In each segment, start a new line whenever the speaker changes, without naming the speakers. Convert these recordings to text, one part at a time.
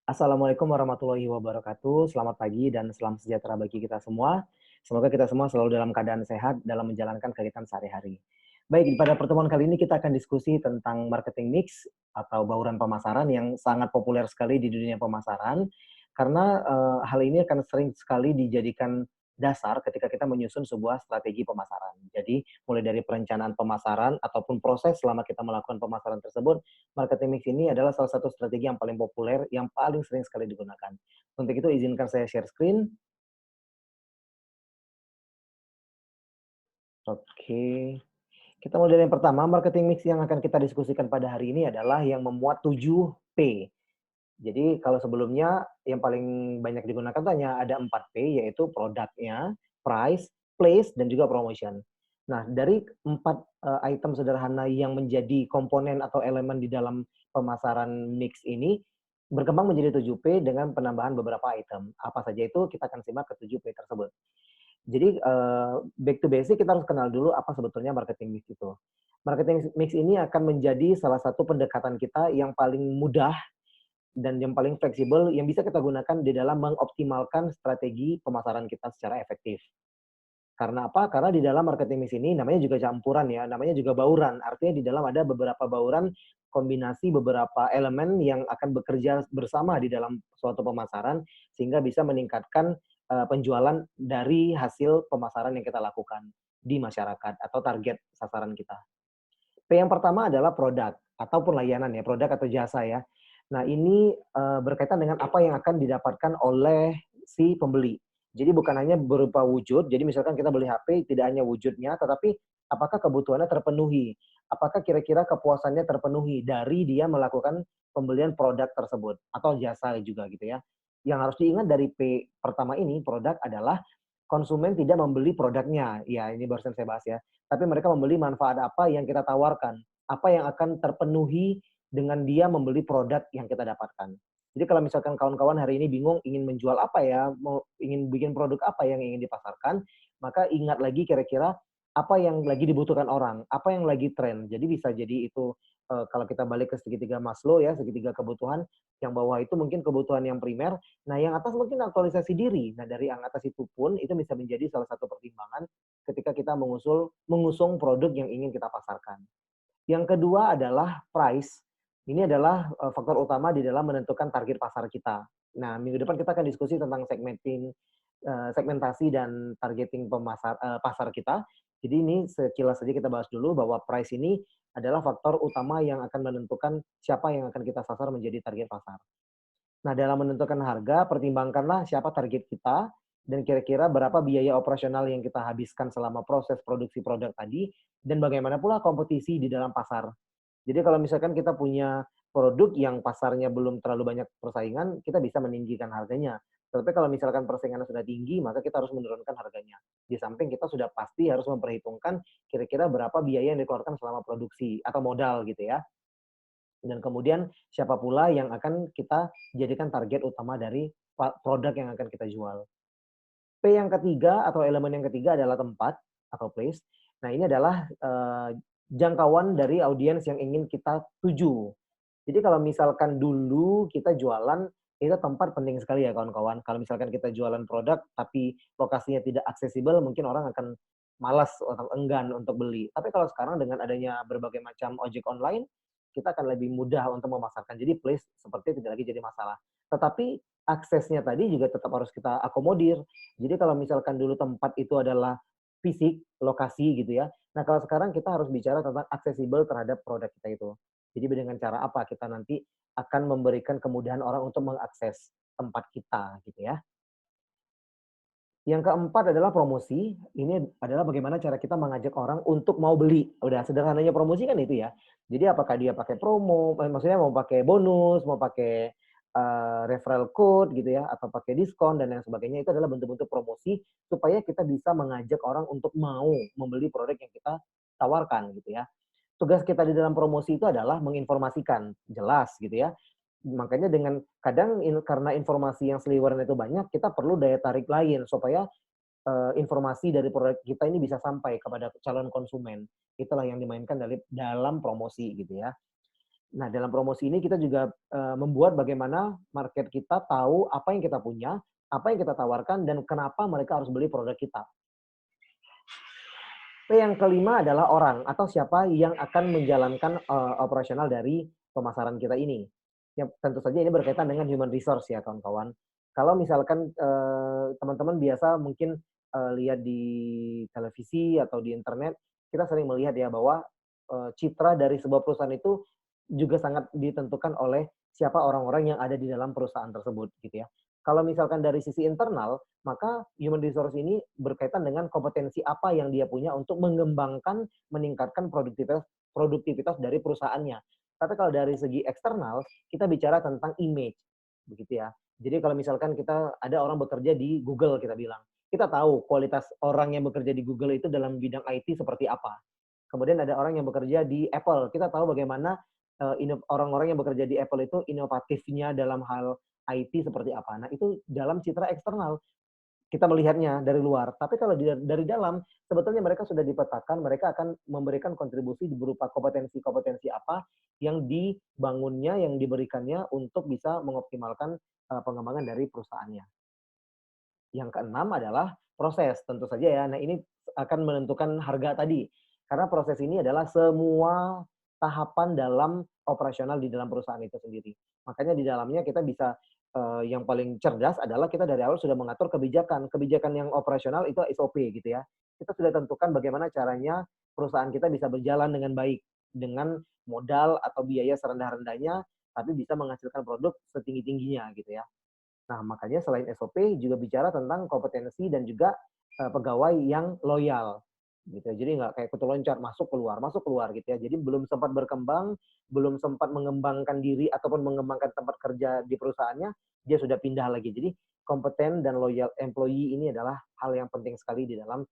Assalamualaikum warahmatullahi wabarakatuh. Selamat pagi dan salam sejahtera bagi kita semua. Semoga kita semua selalu dalam keadaan sehat dalam menjalankan kegiatan sehari-hari. Baik, pada pertemuan kali ini kita akan diskusi tentang marketing mix atau bauran pemasaran yang sangat populer sekali di dunia pemasaran. Karena hal ini akan sering sekali dijadikan dasar ketika kita menyusun sebuah strategi pemasaran. Jadi, mulai dari perencanaan pemasaran ataupun proses selama kita melakukan pemasaran tersebut, marketing mix ini adalah salah satu strategi yang paling populer, yang paling sering sekali digunakan. Untuk itu izinkan saya share screen. Oke. Kita mulai dari yang pertama, marketing mix yang akan kita diskusikan pada hari ini adalah yang memuat 7P. Jadi kalau sebelumnya yang paling banyak digunakan tuh hanya ada 4P, yaitu produknya, price, place, dan juga promotion. Nah, dari 4 item sederhana yang menjadi komponen atau elemen di dalam pemasaran mix ini, berkembang menjadi 7P dengan penambahan beberapa item. Apa saja itu? Kita akan simak ke 7P tersebut. Jadi, back to basic kita harus kenal dulu apa sebetulnya marketing mix itu. Marketing mix ini akan menjadi salah satu pendekatan kita yang paling mudah dan yang paling fleksibel yang bisa kita gunakan di dalam mengoptimalkan strategi pemasaran kita secara efektif. Karena apa? Karena di dalam marketing mix ini namanya juga campuran ya, namanya juga bauran. Artinya di dalam ada beberapa bauran, kombinasi beberapa elemen yang akan bekerja bersama di dalam suatu pemasaran, sehingga bisa meningkatkan, penjualan dari hasil pemasaran yang kita lakukan di masyarakat atau target sasaran kita. P yang pertama adalah produk ataupun layanan ya, produk atau jasa ya. Nah ini, berkaitan dengan apa yang akan didapatkan oleh si pembeli. Jadi bukan hanya berupa wujud, jadi misalkan kita beli HP tidak hanya wujudnya, tetapi apakah kebutuhannya terpenuhi? Apakah kira-kira kepuasannya terpenuhi dari dia melakukan pembelian produk tersebut atau jasa juga gitu ya. Yang harus diingat dari P pertama ini, produk adalah konsumen tidak membeli produknya, ya ini barusan saya bahas ya, tapi mereka membeli manfaat apa yang kita tawarkan, apa yang akan terpenuhi dengan dia membeli produk yang kita dapatkan. Jadi kalau misalkan kawan-kawan hari ini bingung ingin menjual apa ya, mau ingin bikin produk apa yang ingin dipasarkan, maka ingat lagi kira-kira apa yang lagi dibutuhkan orang, apa yang lagi tren. Jadi bisa jadi itu, kalau kita balik ke segitiga Maslow ya, segitiga kebutuhan, yang bawah itu mungkin kebutuhan yang primer, nah yang atas mungkin aktualisasi diri. Nah dari yang atas itu pun, itu bisa menjadi salah satu pertimbangan ketika kita mengusung produk yang ingin kita pasarkan. Yang kedua adalah price. Ini adalah faktor utama di dalam menentukan target pasar kita. Nah, minggu depan kita akan diskusi tentang segmentasi dan targeting pasar kita. Jadi ini sekilas saja kita bahas dulu bahwa price ini adalah faktor utama yang akan menentukan siapa yang akan kita sasar menjadi target pasar. Nah, dalam menentukan harga, pertimbangkanlah siapa target kita dan kira-kira berapa biaya operasional yang kita habiskan selama proses produksi produk tadi, dan bagaimana pula kompetisi di dalam pasar. Jadi kalau misalkan kita punya produk yang pasarnya belum terlalu banyak persaingan, kita bisa meninggikan harganya. Tapi kalau misalkan persaingannya sudah tinggi, maka kita harus menurunkan harganya. Di samping kita sudah pasti harus memperhitungkan kira-kira berapa biaya yang dikeluarkan selama produksi atau modal gitu ya. Dan kemudian siapa pula yang akan kita jadikan target utama dari produk yang akan kita jual. P yang ketiga atau elemen yang ketiga adalah tempat atau place. Nah, ini adalah jangkauan dari audiens yang ingin kita tuju. Jadi kalau misalkan dulu kita jualan, itu tempat penting sekali ya kawan-kawan. Kalau misalkan kita jualan produk tapi lokasinya tidak aksesibel, mungkin orang akan malas atau enggan untuk beli. Tapi kalau sekarang dengan adanya berbagai macam ojek online, kita akan lebih mudah untuk memasarkan. Jadi place seperti tidak lagi jadi masalah. Tetapi aksesnya tadi juga tetap harus kita akomodir. Jadi kalau misalkan dulu tempat itu adalah fisik, lokasi gitu ya. Nah kalau sekarang kita harus bicara tentang aksesibel terhadap produk kita itu. Jadi dengan cara apa kita nanti akan memberikan kemudahan orang untuk mengakses tempat kita gitu ya. Yang keempat adalah promosi. Ini adalah bagaimana cara kita mengajak orang untuk mau beli. Udah sederhananya promosi kan itu ya. Jadi apakah dia pakai promo, maksudnya mau pakai bonus, mau pakai referral code gitu ya, atau pakai diskon dan lain sebagainya. Itu adalah bentuk-bentuk promosi supaya kita bisa mengajak orang untuk mau membeli produk yang kita tawarkan gitu ya. Tugas kita di dalam promosi itu adalah menginformasikan, jelas gitu ya. Makanya dengan kadang karena informasi yang seliweran itu banyak, kita perlu daya tarik lain supaya, informasi dari produk kita ini bisa sampai kepada calon konsumen. Itulah yang dimainkan dalam promosi gitu ya. Nah, dalam promosi ini kita juga, membuat bagaimana market kita tahu apa yang kita punya, apa yang kita tawarkan, dan kenapa mereka harus beli produk kita. Yang kelima adalah orang atau siapa yang akan menjalankan, operasional dari pemasaran kita ini. Yang tentu saja ini berkaitan dengan human resource ya kawan-kawan. Kalau misalkan, teman-teman biasa mungkin, lihat di televisi atau di internet, kita sering melihat ya bahwa, citra dari sebuah perusahaan itu juga sangat ditentukan oleh siapa orang-orang yang ada di dalam perusahaan tersebut gitu ya. Kalau misalkan dari sisi internal, maka human resource ini berkaitan dengan kompetensi apa yang dia punya untuk mengembangkan, meningkatkan produktivitas produktivitas dari perusahaannya. Tapi kalau dari segi eksternal, kita bicara tentang image, begitu ya. Jadi kalau misalkan kita ada orang bekerja di Google kita bilang, kita tahu kualitas orang yang bekerja di Google itu dalam bidang IT seperti apa. Kemudian ada orang yang bekerja di Apple, kita tahu bagaimana orang-orang yang bekerja di Apple itu inovatifnya dalam hal IT seperti apa. Nah, itu dalam citra eksternal kita melihatnya dari luar. Tapi kalau dari dalam, sebetulnya mereka sudah dipetakan, mereka akan memberikan kontribusi berupa kompetensi-kompetensi apa yang dibangunnya, yang diberikannya untuk bisa mengoptimalkan pengembangan dari perusahaannya. Yang keenam adalah proses, tentu saja ya. Nah, ini akan menentukan harga tadi. Karena proses ini adalah semua tahapan dalam operasional di dalam perusahaan itu sendiri. Makanya di dalamnya kita bisa yang paling cerdas adalah kita dari awal sudah mengatur kebijakan. Kebijakan yang operasional itu SOP gitu ya. Kita sudah tentukan bagaimana caranya perusahaan kita bisa berjalan dengan baik dengan modal atau biaya serendah-rendahnya tapi bisa menghasilkan produk setinggi-tingginya gitu ya. Nah, makanya selain SOP juga bicara tentang kompetensi dan juga, pegawai yang loyal, gitu. Jadi nggak kayak kutu loncat, masuk keluar gitu ya. Jadi belum sempat berkembang, belum sempat mengembangkan diri ataupun mengembangkan tempat kerja di perusahaannya, dia sudah pindah lagi. Jadi kompeten dan loyal employee ini adalah hal yang penting sekali di dalam,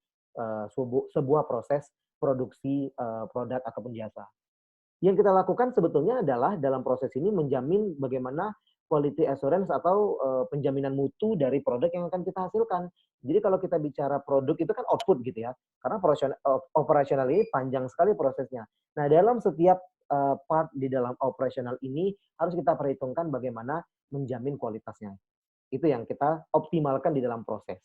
sebuah proses produksi, produk ataupun jasa. Yang kita lakukan sebetulnya adalah dalam proses ini menjamin bagaimana quality assurance atau, penjaminan mutu dari produk yang akan kita hasilkan. Jadi kalau kita bicara produk itu kan output gitu ya, karena operasional ini panjang sekali prosesnya. Nah, dalam setiap, part di dalam operasional ini harus kita perhitungkan bagaimana menjamin kualitasnya. Itu yang kita optimalkan di dalam proses.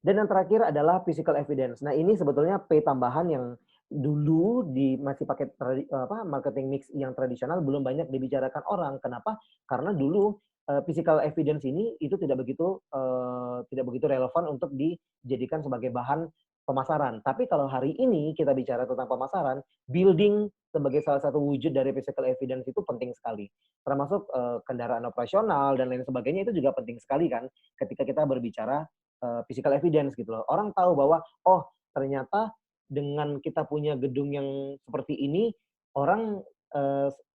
Dan yang terakhir adalah physical evidence. Nah, ini sebetulnya P tambahan yang dulu masih pakai marketing mix yang tradisional belum banyak dibicarakan orang. Kenapa? Karena dulu, physical evidence ini itu tidak begitu relevan untuk dijadikan sebagai bahan pemasaran. Tapi kalau hari ini kita bicara tentang pemasaran, building sebagai salah satu wujud dari physical evidence itu penting sekali. Termasuk, kendaraan operasional dan lain sebagainya itu juga penting sekali kan ketika kita berbicara physical evidence gitu loh. Orang tahu bahwa, oh ternyata dengan kita punya gedung yang seperti ini, orang,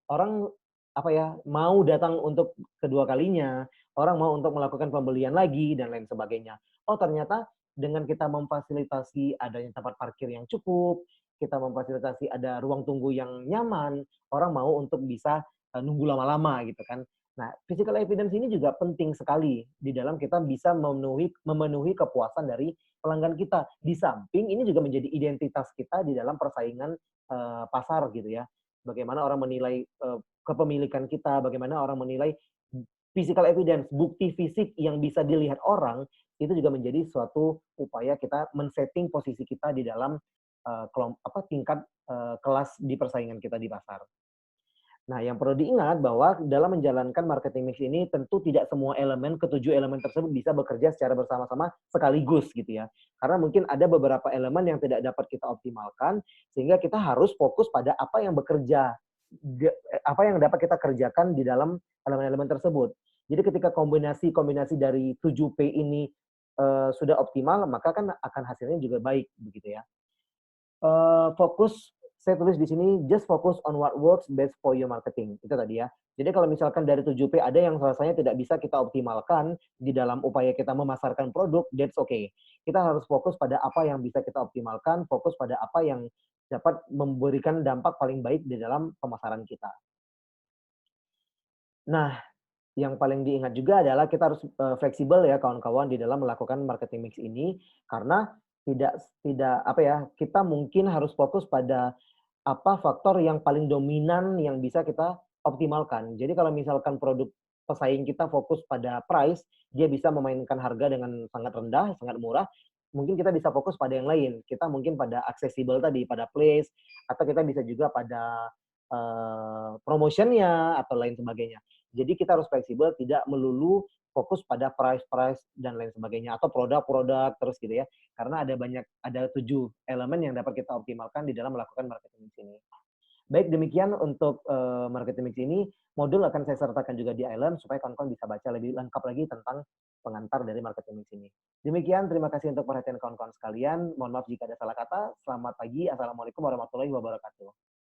orang apa ya, mau datang untuk kedua kalinya, orang mau untuk melakukan pembelian lagi dan lain sebagainya. Oh ternyata dengan kita memfasilitasi adanya tempat parkir yang cukup, kita memfasilitasi ada ruang tunggu yang nyaman, orang mau untuk bisa, nunggu lama-lama gitu kan. Nah, physical evidence ini juga penting sekali di dalam kita bisa memenuhi kepuasan dari pelanggan kita. Di samping ini juga menjadi identitas kita di dalam persaingan, pasar gitu ya. Bagaimana orang menilai, kepemilikan kita, bagaimana orang menilai physical evidence, bukti fisik yang bisa dilihat orang, itu juga menjadi suatu upaya kita men-setting posisi kita di dalam, tingkat, kelas di persaingan kita di pasar. Nah, yang perlu diingat bahwa dalam menjalankan marketing mix ini tentu tidak semua elemen, ketujuh elemen tersebut bisa bekerja secara bersama-sama sekaligus gitu ya. Karena mungkin ada beberapa elemen yang tidak dapat kita optimalkan, sehingga kita harus fokus pada apa yang bekerja, apa yang dapat kita kerjakan di dalam elemen-elemen tersebut. Jadi ketika kombinasi-kombinasi dari 7P ini sudah optimal, maka kan akan hasilnya juga baik begitu ya. Fokus saya tulis di sini, just focus on what works best for your marketing. Itu tadi ya. Jadi kalau misalkan dari 7P ada yang rasanya tidak bisa kita optimalkan di dalam upaya kita memasarkan produk, that's okay. Kita harus fokus pada apa yang bisa kita optimalkan, fokus pada apa yang dapat memberikan dampak paling baik di dalam pemasaran kita. Nah, yang paling diingat juga adalah kita harus, fleksibel ya kawan-kawan di dalam melakukan marketing mix ini, karena tidak tidak apa ya, kita mungkin harus fokus pada apa faktor yang paling dominan yang bisa kita optimalkan. Jadi kalau misalkan produk pesaing kita fokus pada price, dia bisa memainkan harga dengan sangat rendah, sangat murah, mungkin kita bisa fokus pada yang lain. Kita mungkin pada accessible tadi, pada place, atau kita bisa juga pada, promotion-nya atau lain sebagainya. Jadi kita harus fleksibel, tidak melulu fokus pada price-price dan lain sebagainya, atau produk-produk terus gitu ya. Karena ada 7 elemen yang dapat kita optimalkan di dalam melakukan marketing mix ini. Baik demikian untuk, marketing mix ini, modul akan saya sertakan juga di Island supaya kawan-kawan bisa baca lebih lengkap lagi tentang pengantar dari marketing mix ini. Demikian, terima kasih untuk perhatian kawan-kawan sekalian. Mohon maaf jika ada salah kata. Selamat pagi. Assalamualaikum warahmatullahi wabarakatuh.